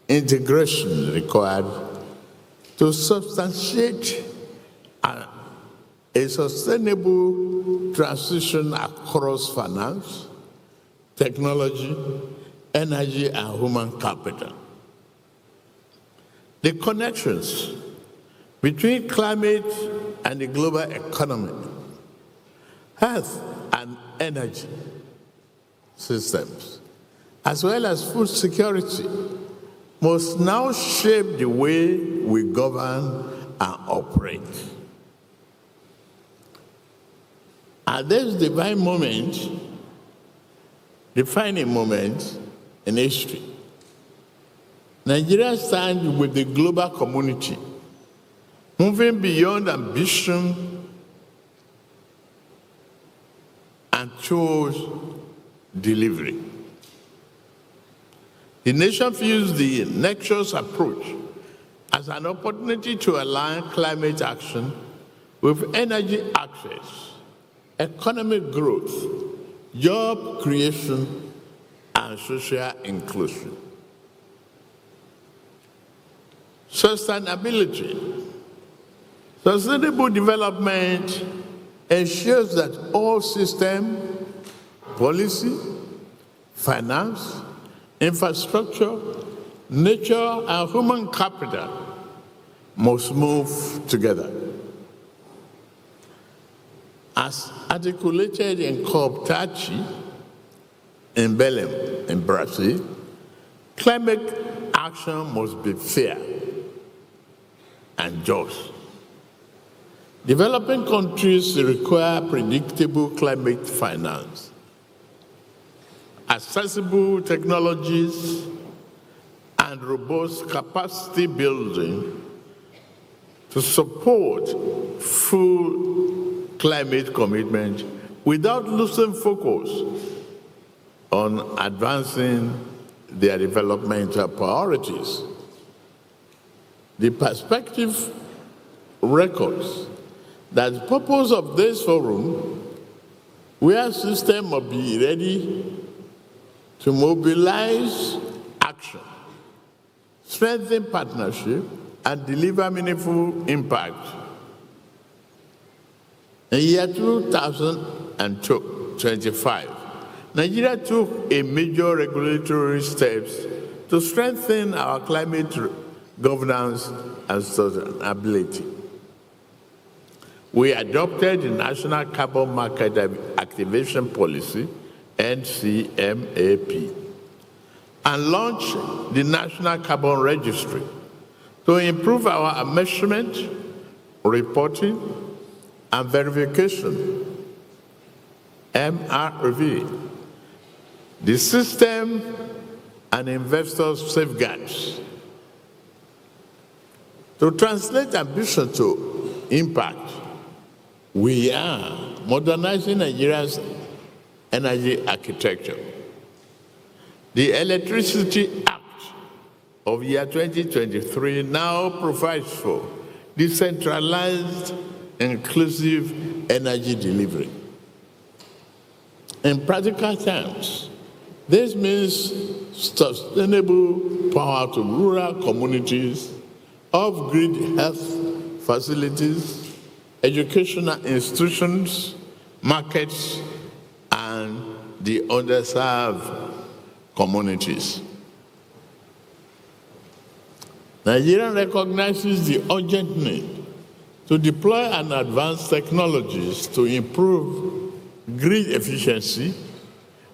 integration required to substantiate a sustainable transition across finance, technology, energy, and human capital. The connections between climate and the global economy, health and energy systems, as well as food security, must now shape the way we govern and operate. At this defining moment in history, Nigeria stands with the global community, moving beyond ambition and towards delivery. The nation views the Nexus approach as an opportunity to align climate action with energy access, economic growth, job creation, and social inclusion. Sustainability. Sustainable development ensures that all systems, policy, finance, infrastructure, nature, and human capital must move together. As articulated in COP30 in Belém, in Brazil, climate action must be fair and just. Developing countries require predictable climate finance, accessible technologies, and robust capacity building to support full climate commitment without losing focus on advancing their developmental priorities. The perspective records that the purpose of this forum, where systems must be ready to mobilize action, strengthen partnership, and deliver meaningful impact. In the year 2025, Nigeria took a major regulatory steps to strengthen our climate governance and sustainability. We adopted the National Carbon Market Activation Policy, NCMAP, and launched the National Carbon Registry to improve our measurement, reporting, and verification, MRV, the system and investor safeguards. To translate ambition to impact, we are modernizing Nigeria's energy architecture. The Electricity Act of year 2023 now provides for decentralized, inclusive energy delivery. In practical terms, this means sustainable power to rural communities, off-grid health facilities, educational institutions, markets, and the underserved communities. Nigeria recognizes the urgent need to deploy and advance technologies to improve grid efficiency,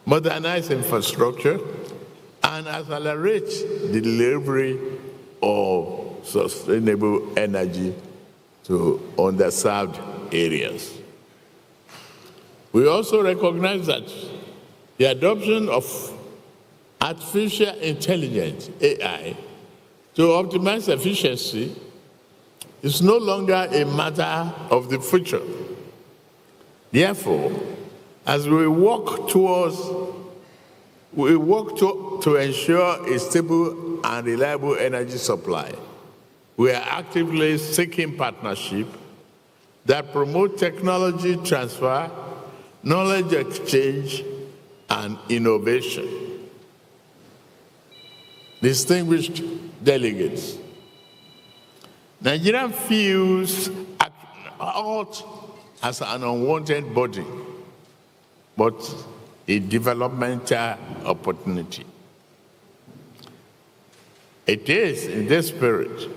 modernize infrastructure, and accelerate the delivery of sustainable energy to underserved areas. We also recognize that the adoption of artificial intelligence, AI, to optimize efficiency is no longer a matter of the future. Therefore, as we work to ensure a stable and reliable energy supply, we are actively seeking partnership that promote technology transfer, knowledge exchange, and innovation. distinguished delegates, Nigeria feels out as an unwanted body, but a developmental opportunity. It is in this spirit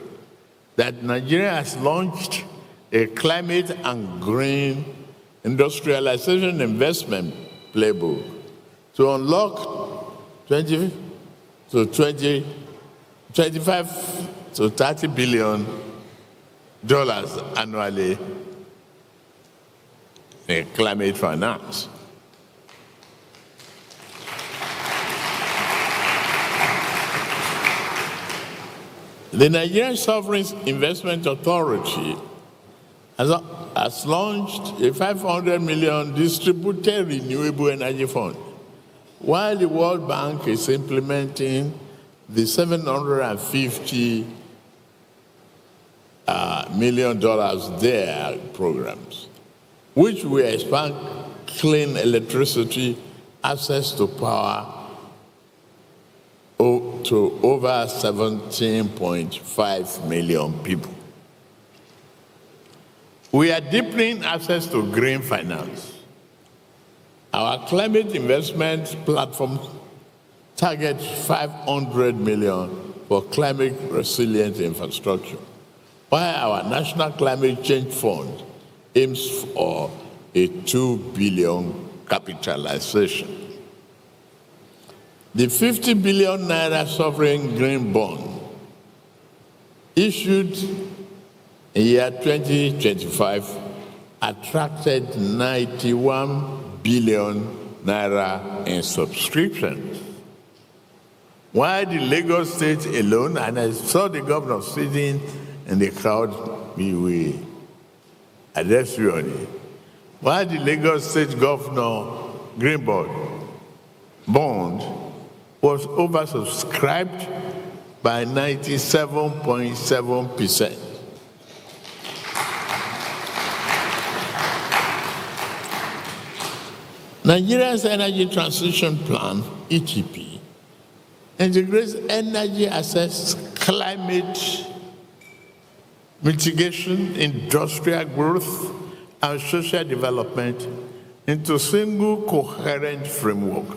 that Nigeria has launched a climate and green industrialization investment playbook to unlock 25 to $30 billion annually in climate finance. The Nigerian Sovereign Investment Authority has launched a 500 million distributed renewable energy fund, while the World Bank is implementing the $750 million their programs, which will expand clean electricity access to power to over 17.5 million people. We are deepening access to green finance. Our climate investment platform targets $500 million for climate resilient infrastructure, while our National Climate Change Fund aims for a $2 billion capitalization. The 50 billion naira sovereign green bond issued in year 2025 attracted 91 billion naira in subscriptions. While the Lagos State alone, and I saw the governor sitting in the crowd, we will address you on it. While the Lagos State Governor Green Bond was oversubscribed by 97.7%. Nigeria's Energy Transition Plan, ETP, integrates energy access, climate mitigation, industrial growth, and social development into a single coherent framework,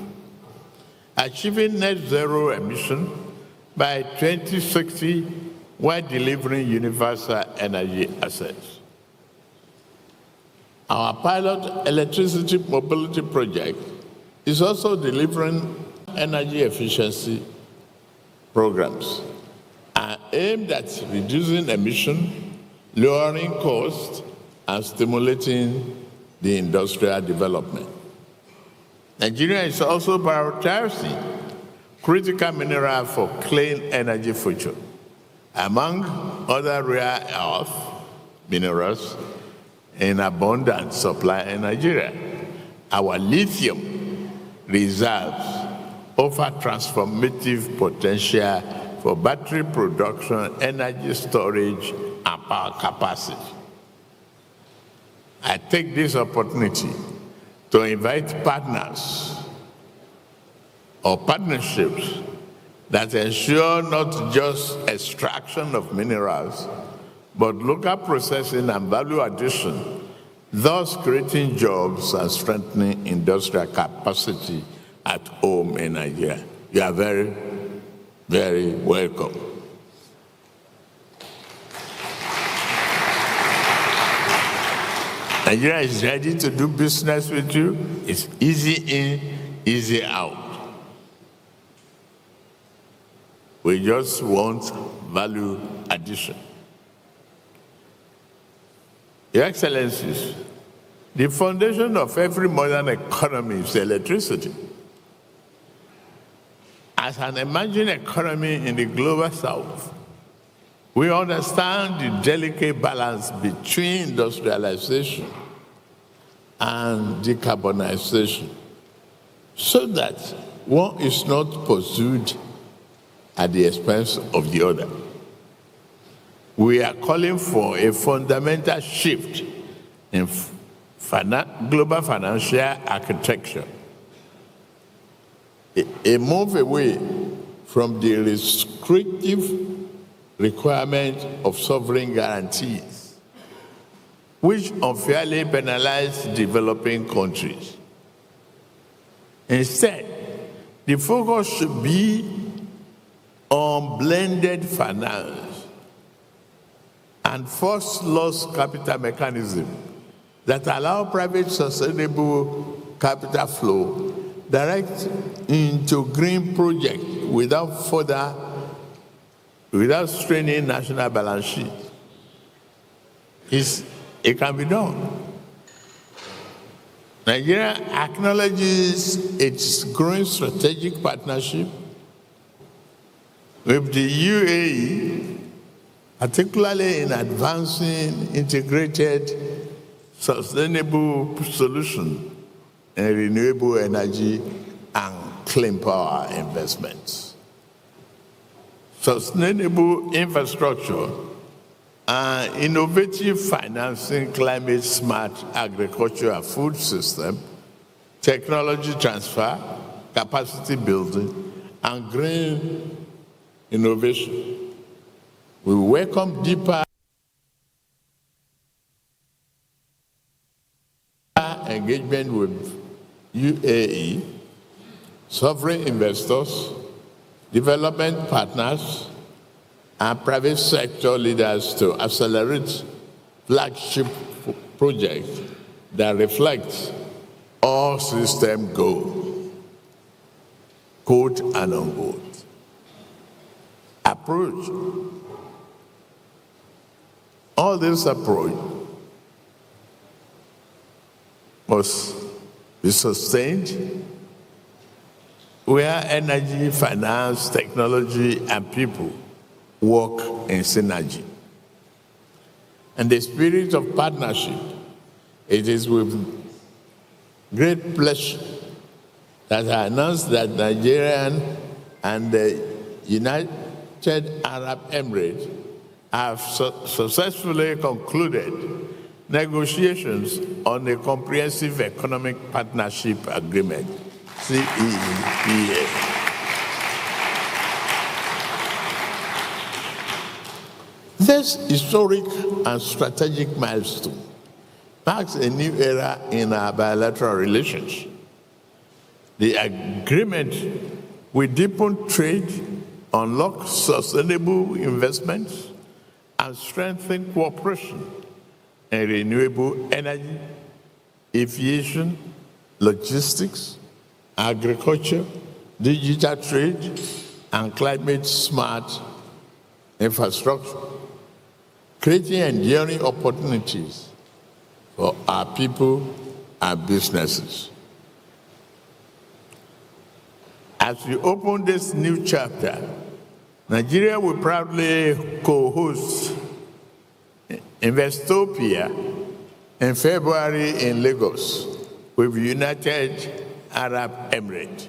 achieving net zero emission by 2060 while delivering universal energy access. Our pilot electricity mobility project is also delivering energy efficiency programs aimed at reducing emission, lowering costs, and stimulating the industrial development. Nigeria is also prioritizing critical minerals for clean energy future, among other rare earth minerals in abundant supply in Nigeria. Our lithium reserves offer transformative potential for battery production, energy storage, and power capacity. I take this opportunity to invite partners or partnerships that ensure not just extraction of minerals, but local processing and value addition, thus creating jobs and strengthening industrial capacity at home in Nigeria. You are very, very welcome. Nigeria is ready to do business with you. It's easy in, easy out. We just want value addition. Your Excellencies, the foundation of every modern economy is electricity. As an emerging economy in the global south, we understand the delicate balance between industrialization and decarbonization, so that one is not pursued at the expense of the other. We are calling for a fundamental shift in global financial architecture, a move away from the restrictive requirement of sovereign guarantees, which unfairly penalize developing countries. Instead, the focus should be on blended finance and first loss capital mechanism that allow private sustainable capital flow direct into green projects without straining national balance sheet. It can be done. Nigeria acknowledges its growing strategic partnership with the UAE, particularly in advancing integrated sustainable solutions in renewable energy and clean power investments. Sustainable infrastructure and innovative financing, climate smart agriculture and food system, technology transfer, capacity building, and green innovation. We welcome deeper engagement with UAE, sovereign investors, development partners, and private sector leaders to accelerate flagship projects that reflect all system goals, quote and unquote. Approach. All this approach must be sustained where energy, finance, technology, and people work in synergy. And the spirit of partnership, it is with great pleasure that I announce that Nigerian and the United Arab Emirates have successfully concluded negotiations on a comprehensive economic partnership agreement, CEPA. This historic and strategic milestone marks a new era in our bilateral relations. The agreement will deepen trade, unlock sustainable investments, and strengthen cooperation in renewable energy, aviation, logistics, agriculture, digital trade, and climate-smart infrastructure, creating enduring opportunities for our people and businesses. As we open this new chapter, Nigeria will proudly co-host Investopia in February in Lagos with United Arab Emirates.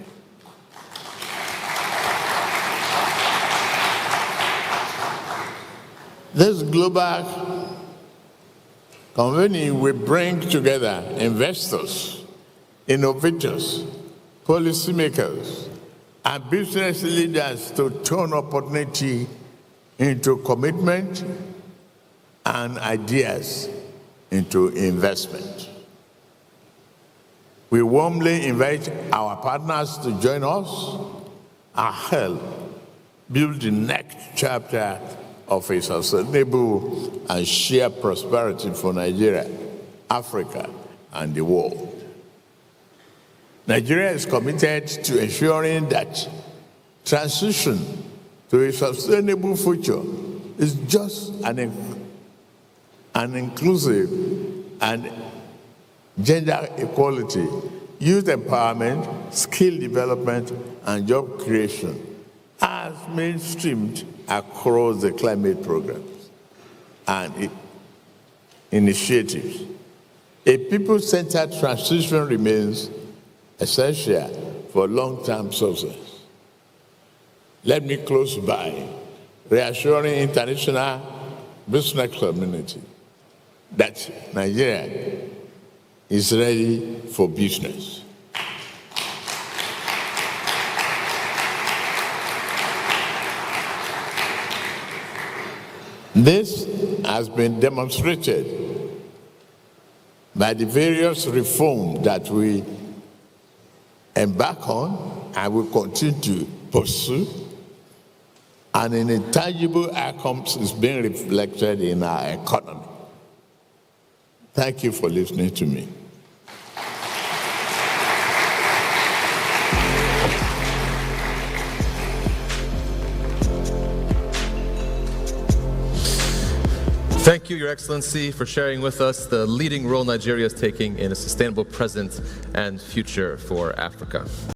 This global convening will bring together investors, innovators, policymakers, and business leaders to turn opportunity into commitment and ideas into investment. We warmly invite our partners to join us and help build the next chapter of a sustainable and shared prosperity for Nigeria, Africa, and the world. Nigeria is committed to ensuring that transition to a sustainable future is just and inclusive, and gender equality, youth empowerment, skill development, and job creation as mainstreamed across the climate programs and initiatives. A people-centered transition remains essential for long-term success. Let me close by reassuring international business community that Nigeria is ready for business. This has been demonstrated by the various reforms that we embark on and will continue to pursue, and in intangible outcomes is being reflected in our economy. Thank you for listening to me. Thank you, Your Excellency, for sharing with us the leading role Nigeria is taking in a sustainable present and future for Africa.